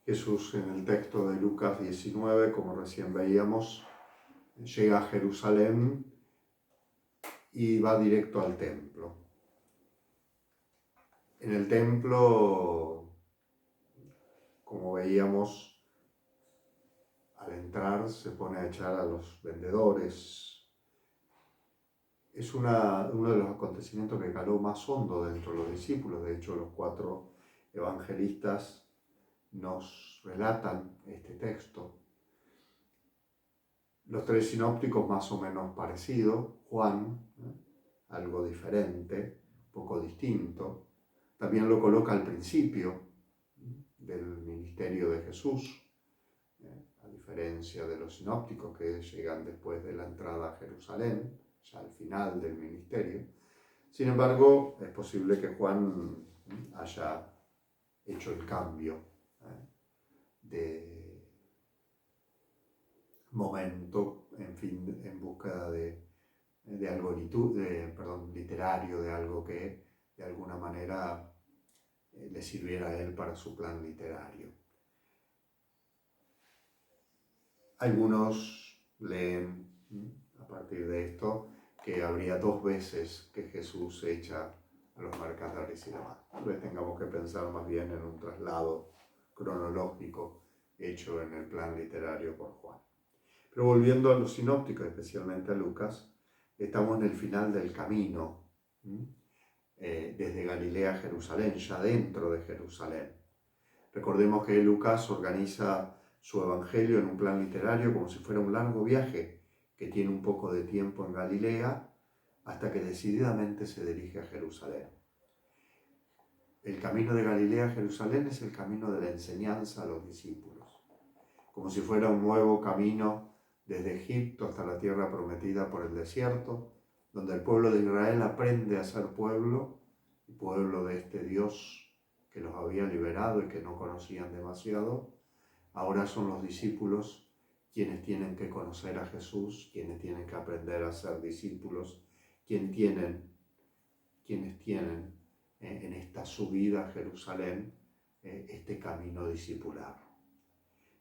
Jesús, en el texto de Lucas 19, como recién veíamos, llega a Jerusalén y va directo al templo. En el templo, como veíamos, al entrar se pone a echar a los vendedores. Es uno de los acontecimientos que caló más hondo dentro de los discípulos. De hecho, los 4 evangelistas nos relatan este texto. Los 3 sinópticos más o menos parecidos. Juan, algo diferente, un poco distinto. También lo coloca al principio del ministerio de Jesús, a diferencia de los sinópticos que llegan después de la entrada a Jerusalén, ya al final del ministerio. Sin embargo, es posible que Juan haya hecho el cambio de momento, en búsqueda de algo literario, de algo que de alguna manera le sirviera a él para su plan literario. Algunos leen a partir de esto que habría 2 veces que Jesús echa a los mercaderes y demás. Tal vez tengamos que pensar más bien en un traslado cronológico hecho en el plan literario por Juan. Pero volviendo a los sinópticos, especialmente a Lucas, estamos en el final del camino, desde Galilea a Jerusalén, ya dentro de Jerusalén. Recordemos que Lucas organiza su evangelio en un plan literario como si fuera un largo viaje que tiene un poco de tiempo en Galilea hasta que decididamente se dirige a Jerusalén. El camino de Galilea a Jerusalén es el camino de la enseñanza a los discípulos, como si fuera un nuevo camino desde Egipto hasta la tierra prometida por el desierto, donde el pueblo de Israel aprende a ser pueblo, y pueblo de este Dios que los había liberado y que no conocían demasiado. Ahora son los discípulos quienes tienen que conocer a Jesús, quienes tienen que aprender a ser discípulos, quienes tienen en esta subida a Jerusalén este camino discipular.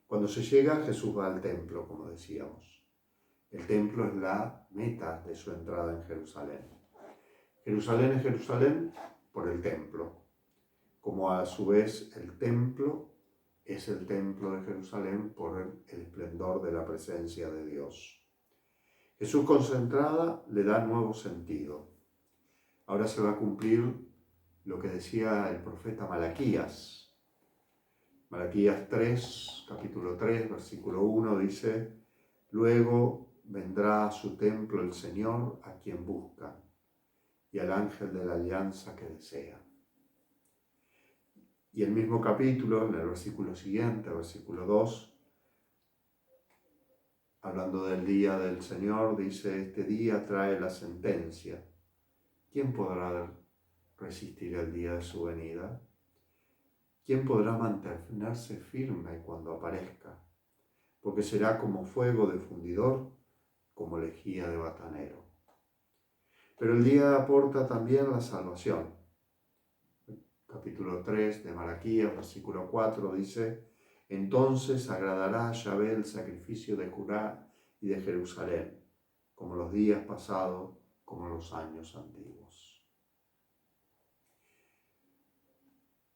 Cuando se llega, Jesús va al templo, como decíamos. El templo es la meta de su entrada en Jerusalén. Jerusalén es Jerusalén por el templo, como a su vez el templo es el templo de Jerusalén por el esplendor de la presencia de Dios. Jesús con su entrada le da nuevo sentido. Ahora se va a cumplir lo que decía el profeta Malaquías. Malaquías 3, capítulo 3, versículo 1 dice: luego vendrá a su templo el Señor a quien busca y al ángel de la alianza que desea. Y el mismo capítulo, en el versículo siguiente, versículo 2, hablando del día del Señor, dice: este día trae la sentencia. ¿Quién podrá resistir el día de su venida? ¿Quién podrá mantenerse firme cuando aparezca? Porque será como fuego de fundidor, como lejía de batanero. Pero el día aporta también la salvación. Capítulo 3 de Malaquías, versículo 4 dice: entonces agradará a Yahvé el sacrificio de Judá y de Jerusalén, como los días pasados, como los años antiguos.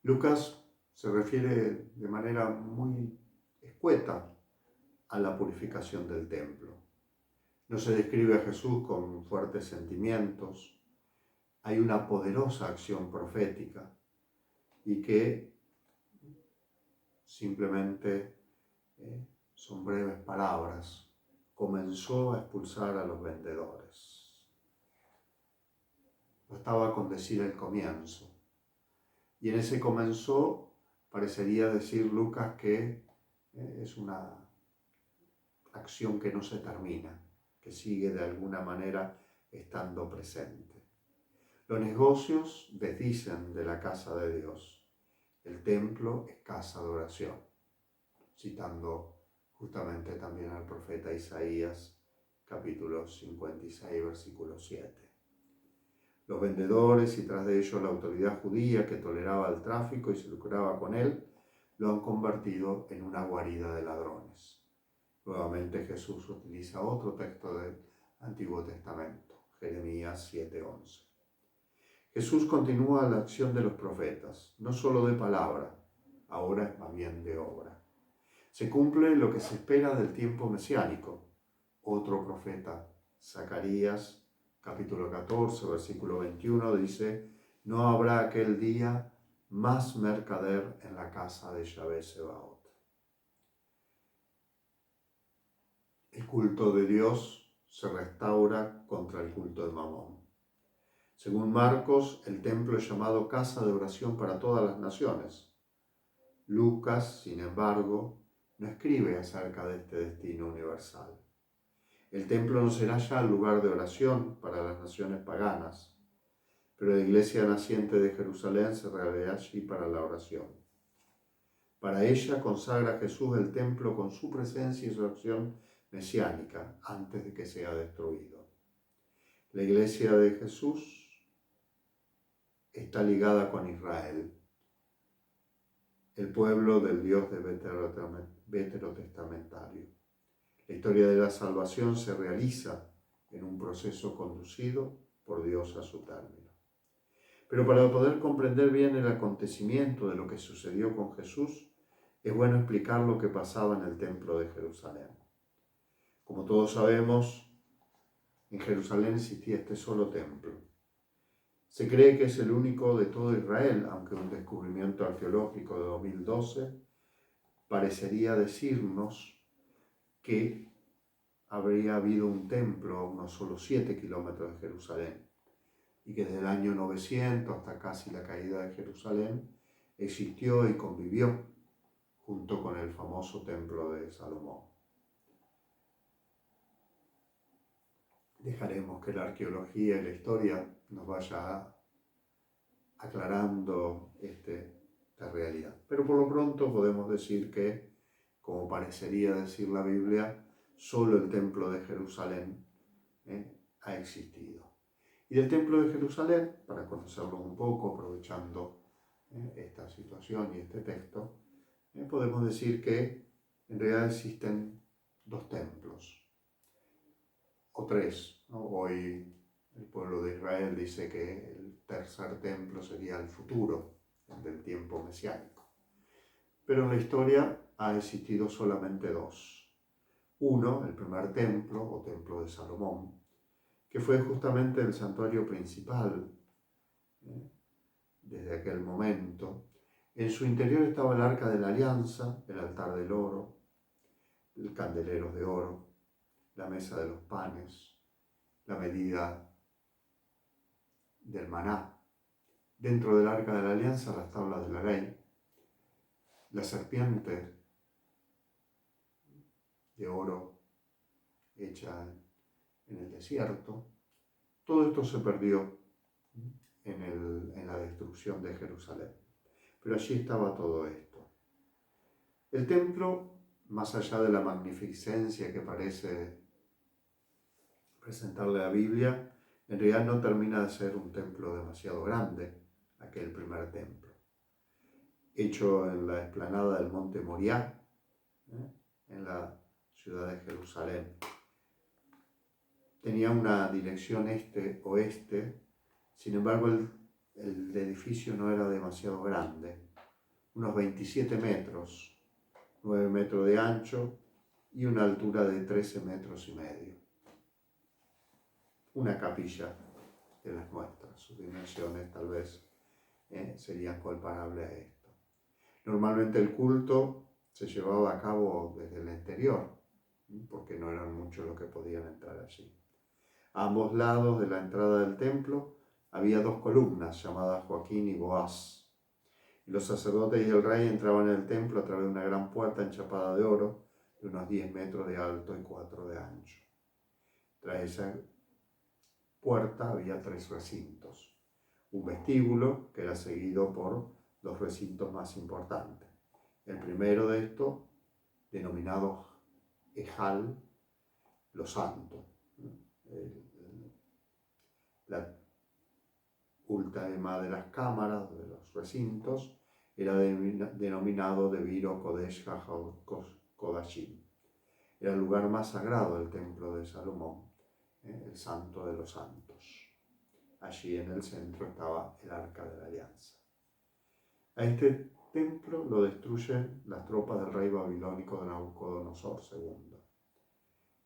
Lucas se refiere de manera muy escueta a la purificación del templo. No se describe a Jesús con fuertes sentimientos. Hay una poderosa acción profética y que simplemente son breves palabras. Comenzó a expulsar a los vendedores. Bastaba con decir el comienzo. Y en ese comenzó parecería decir Lucas que es una acción que no se termina, que sigue de alguna manera estando presente. Los negocios desdicen de la casa de Dios. El templo es casa de oración, citando justamente también al profeta Isaías, capítulo 56, versículo 7. Los vendedores y tras de ellos la autoridad judía que toleraba el tráfico y se lucraba con él, lo han convertido en una guarida de ladrones. Nuevamente Jesús utiliza otro texto del Antiguo Testamento, Jeremías 7:11. Jesús continúa la acción de los profetas, no solo de palabra, ahora es más bien de obra. Se cumple lo que se espera del tiempo mesiánico. Otro profeta, Zacarías, capítulo 14, versículo 21, dice: no habrá aquel día más mercader en la casa de Yahvé Sebaot. El culto de Dios se restaura contra el culto de Mamón. Según Marcos, el templo es llamado casa de oración para todas las naciones. Lucas, sin embargo, no escribe acerca de este destino universal. El templo no será ya el lugar de oración para las naciones paganas, pero la iglesia naciente de Jerusalén se reunirá allí para la oración. Para ella consagra Jesús el templo con su presencia y su acción mesiánica antes de que sea destruido. La iglesia de Jesús está ligada con Israel, el pueblo del Dios veterotestamentario. La historia de la salvación se realiza en un proceso conducido por Dios a su término. Pero para poder comprender bien el acontecimiento de lo que sucedió con Jesús, es bueno explicar lo que pasaba en el templo de Jerusalén. Como todos sabemos, en Jerusalén existía este solo templo. Se cree que es el único de todo Israel, aunque un descubrimiento arqueológico de 2012 parecería decirnos que habría habido un templo a unos solo 7 kilómetros de Jerusalén y que desde el año 900 hasta casi la caída de Jerusalén existió y convivió junto con el famoso templo de Salomón. Dejaremos que la arqueología y la historia nos vaya aclarando esta realidad. Pero por lo pronto podemos decir que, como parecería decir la Biblia, solo el templo de Jerusalén ha existido. Y del templo de Jerusalén, para conocerlo un poco, aprovechando esta situación y este texto, podemos decir que en realidad existen 2 templos, o 3, ¿no? Hoy el pueblo de Israel dice que el tercer templo sería el futuro, el del tiempo mesiánico. Pero en la historia ha existido solamente 2. Uno, el primer templo, o templo de Salomón, que fue justamente el santuario principal desde aquel momento. En su interior estaba el arca de la alianza, el altar del oro, el candelero de oro, la mesa de los panes, la medida del maná. Dentro del arca de la alianza, las tablas de la ley, la serpiente de oro hecha en el desierto. Todo esto se perdió en la destrucción de Jerusalén. Pero allí estaba todo esto. El templo, más allá de la magnificencia que parece presentarle la Biblia, en realidad no termina de ser un templo demasiado grande, aquel primer templo. Hecho en la explanada del monte Moriah, en la ciudad de Jerusalén. Tenía una dirección este-oeste, sin embargo el edificio no era demasiado grande, unos 27 metros, 9 metros de ancho y una altura de 13 metros y medio. Una capilla de las nuestras, sus dimensiones tal vez serían comparables a esto. Normalmente el culto se llevaba a cabo desde el exterior, porque no eran muchos los que podían entrar allí. A ambos lados de la entrada del templo había 2 columnas llamadas Joaquín y Boaz. Y los sacerdotes y el rey entraban en el templo a través de una gran puerta enchapada de oro de unos 10 metros de alto y 4 de ancho. Tras esa puerta había 3 recintos. Un vestíbulo que era seguido por 2 recintos más importantes. El primero de estos, denominado Ejal, lo santo. La última de las cámaras de los recintos era denominado Deviro Kodesh Kodashim. Era el lugar más sagrado del templo de Salomón, el santo de los santos. Allí en el centro estaba el Arca de la Alianza. A este templo lo destruyen las tropas del rey babilónico de Nabucodonosor II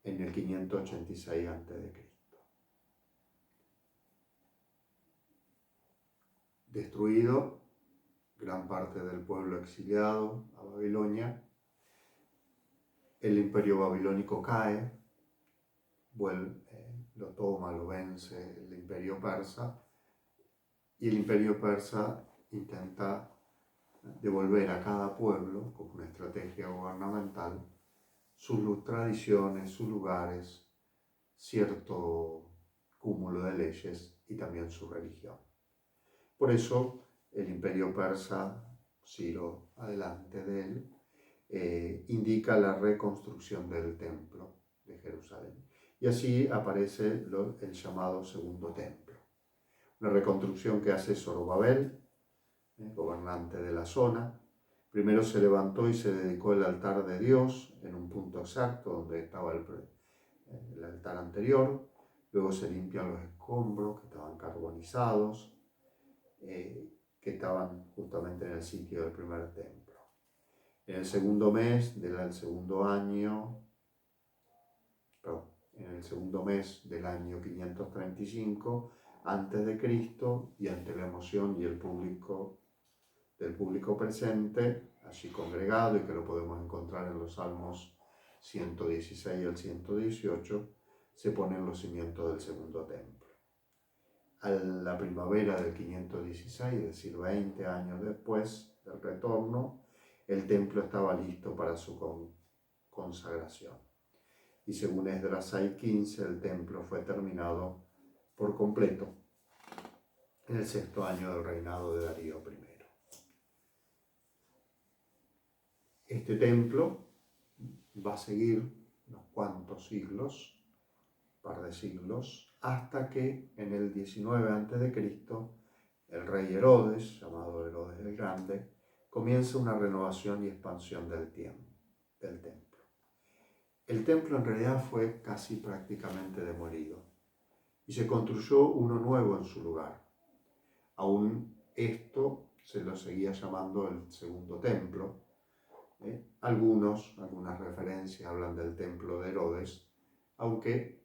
en el 586 a.C. Destruido, gran parte del pueblo exiliado a Babilonia, el imperio babilónico cae, lo toma, lo vence el imperio persa, y el imperio persa intenta devolver a cada pueblo, como una estrategia gubernamental, sus tradiciones, sus lugares, cierto cúmulo de leyes y también su religión. Por eso el imperio persa, Ciro adelante de él, indica la reconstrucción del templo de Jerusalén. Y así aparece el llamado Segundo Templo. Una reconstrucción que hace Zorobabel, gobernante de la zona. Primero se levantó y se dedicó el altar de Dios en un punto exacto donde estaba el altar anterior. Luego se limpian los escombros que estaban carbonizados, que estaban justamente en el sitio del primer templo. En el segundo mes del segundo mes del año 535 antes de Cristo, y ante la emoción y el público presente, allí congregado, y que lo podemos encontrar en los Salmos 116 al 118, se ponen los cimientos del segundo templo. A la primavera del 516, es decir, 20 años después del retorno, el templo estaba listo para su consagración. Y según Esdras 6:15, el templo fue terminado por completo en el 6º año del reinado de Darío I. Este templo va a seguir unos cuantos siglos, un par de siglos, hasta que en el 19 a.C., el rey Herodes, llamado Herodes el Grande, comienza una renovación y expansión del templo. El templo en realidad fue casi prácticamente demolido y se construyó uno nuevo en su lugar. Aún esto se lo seguía llamando el Segundo Templo. Algunas referencias hablan del templo de Herodes, aunque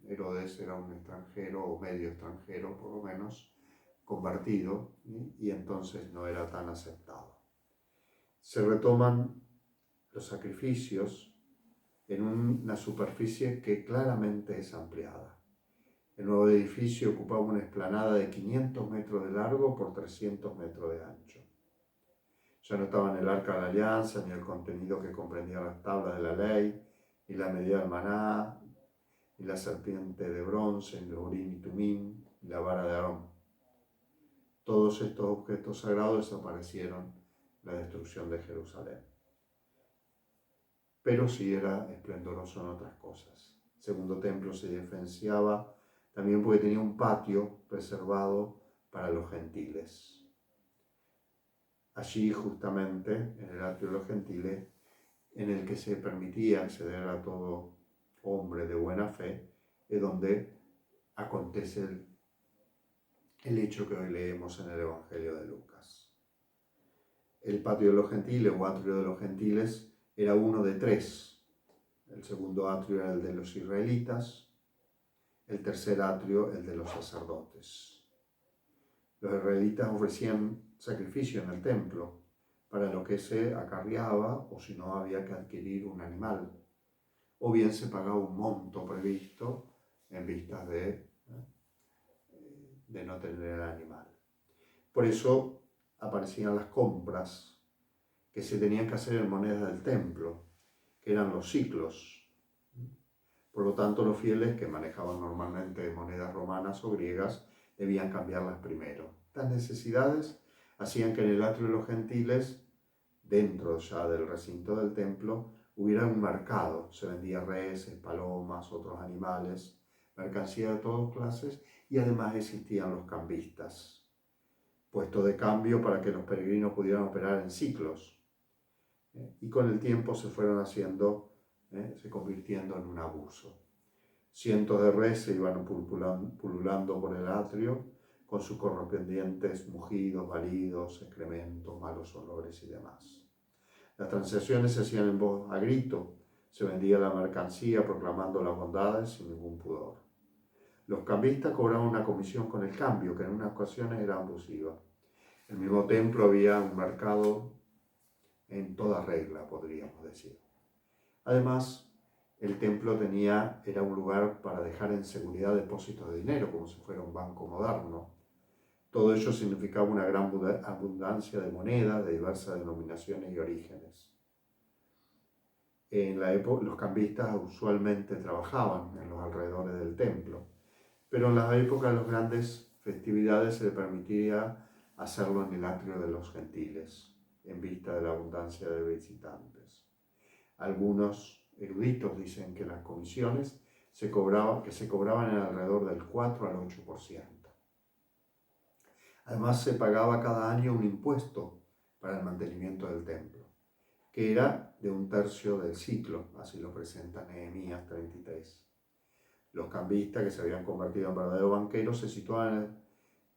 Herodes era un extranjero o medio extranjero por lo menos, convertido, y entonces no era tan aceptado. Se retoman los sacrificios en una superficie que claramente es ampliada. El nuevo edificio ocupaba una explanada de 500 metros de largo por 300 metros de ancho. Ya no estaban el Arca de la Alianza, ni el contenido que comprendía las tablas de la ley, ni la medida del maná, ni la serpiente de bronce, ni el Urim y Tumim, ni la vara de Aarón. Todos estos objetos sagrados desaparecieron en la destrucción de Jerusalén. Pero sí era esplendoroso en otras cosas. El segundo templo se diferenciaba también porque tenía un patio reservado para los gentiles. Allí, justamente, en el atrio de los gentiles, en el que se permitía acceder a todo hombre de buena fe, es donde acontece el hecho que hoy leemos en el Evangelio de Lucas. El patio de los gentiles o atrio de los gentiles era uno de 3. El segundo atrio era el de los israelitas, el tercer atrio el de los sacerdotes. Los israelitas ofrecían sacrificio en el templo, para lo que se acarreaba, o si no había que adquirir un animal, o bien se pagaba un monto previsto en vistas de no tener el animal. Por eso aparecían las compras que se tenían que hacer en monedas del templo, que eran los siclos. Por lo tanto, los fieles que manejaban normalmente monedas romanas o griegas debían cambiarlas primero. Estas necesidades hacían que en el atrio de los gentiles, dentro ya del recinto del templo, hubiera un mercado. Se vendía reses, palomas, otros animales, mercancía de todas clases, y además existían los cambistas. puesto de cambio para que los peregrinos pudieran operar en ciclos. Y con el tiempo se fueron se convirtiendo en un abuso. Cientos de reses iban pululando por el atrio con sus correspondientes mugidos, balidos, excrementos, malos olores y demás. Las transacciones se hacían en voz a grito, se vendía la mercancía proclamando las bondades sin ningún pudor. Los cambistas cobraban una comisión con el cambio, que en unas ocasiones era abusiva. En el mismo templo había un mercado en toda regla, podríamos decir. Además, el templo era un lugar para dejar en seguridad depósitos de dinero, como si fuera un banco moderno. Todo ello significaba una gran abundancia de monedas de diversas denominaciones y orígenes. En la época, los cambistas usualmente trabajaban en los alrededores del templo, pero en las épocas de las grandes festividades se le permitía hacerlo en el atrio de los gentiles, en vista de la abundancia de visitantes. Algunos eruditos dicen que las comisiones se cobraban en alrededor del 4 al 8%. Además, se pagaba cada año un impuesto para el mantenimiento del templo, que era de 1/3 del ciclo, así lo presenta Nehemías 33. Los cambistas, que se habían convertido en verdaderos banqueros, se situaban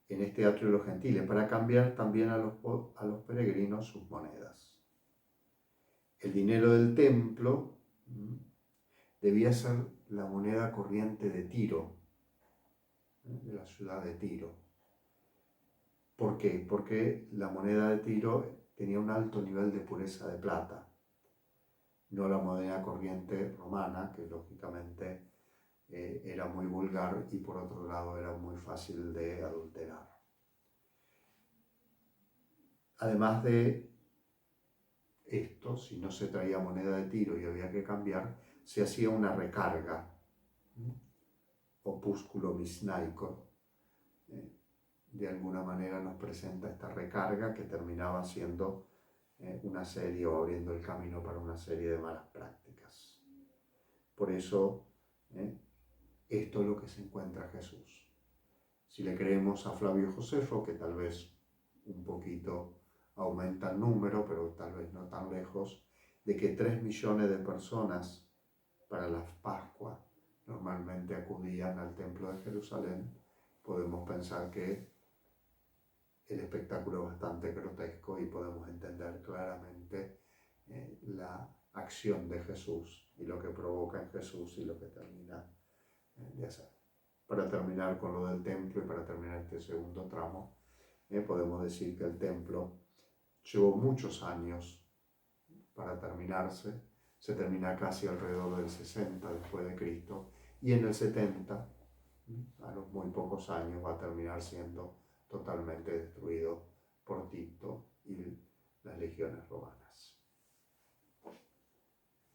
en este atrio de los gentiles para cambiar también a los peregrinos sus monedas. El dinero del templo debía ser la moneda corriente de Tiro, de la ciudad de Tiro. ¿Por qué? Porque la moneda de Tiro tenía un alto nivel de pureza de plata, no la moneda corriente romana, que lógicamente era muy vulgar y por otro lado era muy fácil de adulterar. Además de esto, si no se traía moneda de Tiro y había que cambiar, se hacía una recarga, opúsculo misnaico. De alguna manera nos presenta esta recarga que terminaba siendo una serie o abriendo el camino para una serie de malas prácticas. Por eso, esto es lo que se encuentra Jesús. Si le creemos a Flavio Josefo, que tal vez un poquito aumenta el número, pero tal vez no tan lejos, de que 3 millones de personas para la Pascua normalmente acudían al templo de Jerusalén, podemos pensar que el espectáculo es bastante grotesco y podemos entender claramente la acción de Jesús y lo que provoca en Jesús y lo que termina de hacer. Para terminar con lo del templo y para terminar este segundo tramo, podemos decir que el templo llevó muchos años para terminarse, se termina casi alrededor del 60 después de Cristo, y en el 70, a los muy pocos años, va a terminar siendo totalmente destruido